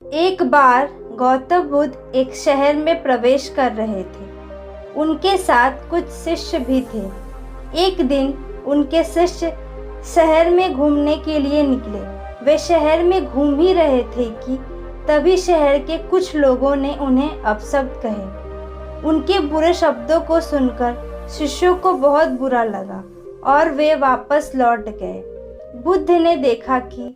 एक बार गौतम बुद्ध एक शहर में प्रवेश कर रहे थे। उनके साथ कुछ शिष्य भी थे। एक दिन उनके शिष्य शहर में घूमने के लिए निकले। वे शहर में घूम ही रहे थे कि तभी शहर के कुछ लोगों ने उन्हें अपशब्द कहे। उनके बुरे शब्दों को सुनकर शिष्यों को बहुत बुरा लगा और वे वापस लौट गए। बुद्ध ने देखा कि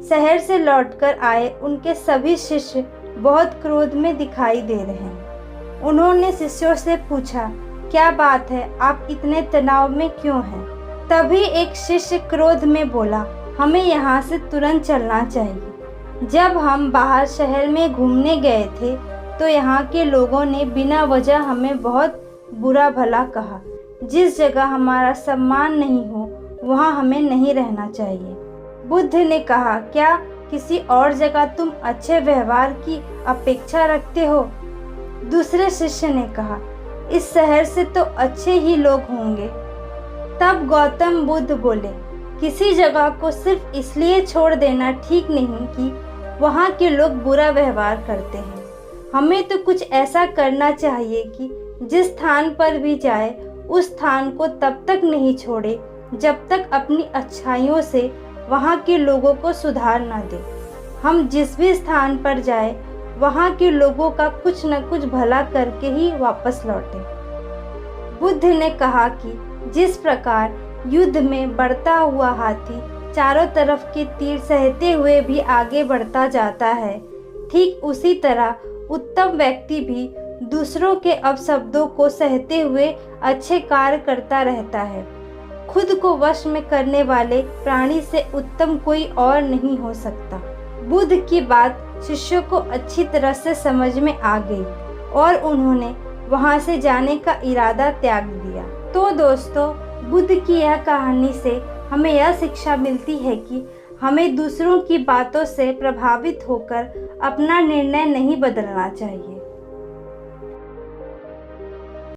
शहर से लौटकर आए उनके सभी शिष्य बहुत क्रोध में दिखाई दे रहे हैं। उन्होंने शिष्यों से पूछा, क्या बात है, आप इतने तनाव में क्यों हैं? तभी एक शिष्य क्रोध में बोला, हमें यहाँ से तुरंत चलना चाहिए। जब हम बाहर शहर में घूमने गए थे तो यहाँ के लोगों ने बिना वजह हमें बहुत बुरा भला कहा। जिस जगह हमारा सम्मान नहीं हो वहाँ हमें नहीं रहना चाहिए। बुद्ध ने कहा, क्या किसी और जगह तुम अच्छे व्यवहार की अपेक्षा रखते हो? दूसरे शिष्य ने कहा, इस शहर से तो अच्छे ही लोग होंगे। तब गौतम बुद्ध बोले, किसी जगह को सिर्फ इसलिए छोड़ देना ठीक नहीं कि वहाँ के लोग बुरा व्यवहार करते हैं। हमें तो कुछ ऐसा करना चाहिए कि जिस स्थान पर भी जाए उस स्थान को तब तक नहीं छोड़े जब तक अपनी अच्छाइयों से वहाँ के लोगों को सुधार ना दे। हम जिस भी स्थान पर जाए वहाँ के लोगों का कुछ न कुछ भला करके ही वापस लौटें। बुद्ध ने कहा कि जिस प्रकार युद्ध में बढ़ता हुआ हाथी चारों तरफ के तीर सहते हुए भी आगे बढ़ता जाता है, ठीक उसी तरह उत्तम व्यक्ति भी दूसरों के अपशब्दों को सहते हुए अच्छे कार्य करता रहता है। खुद को वश में करने वाले प्राणी से उत्तम कोई और नहीं हो सकता। बुद्ध की बात शिष्यों को अच्छी तरह से समझ में आ गई और उन्होंने वहां से जाने का इरादा त्याग दिया। तो दोस्तों, बुद्ध की यह कहानी से हमें यह शिक्षा मिलती है कि हमें दूसरों की बातों से प्रभावित होकर अपना निर्णय नहीं बदलना चाहिए।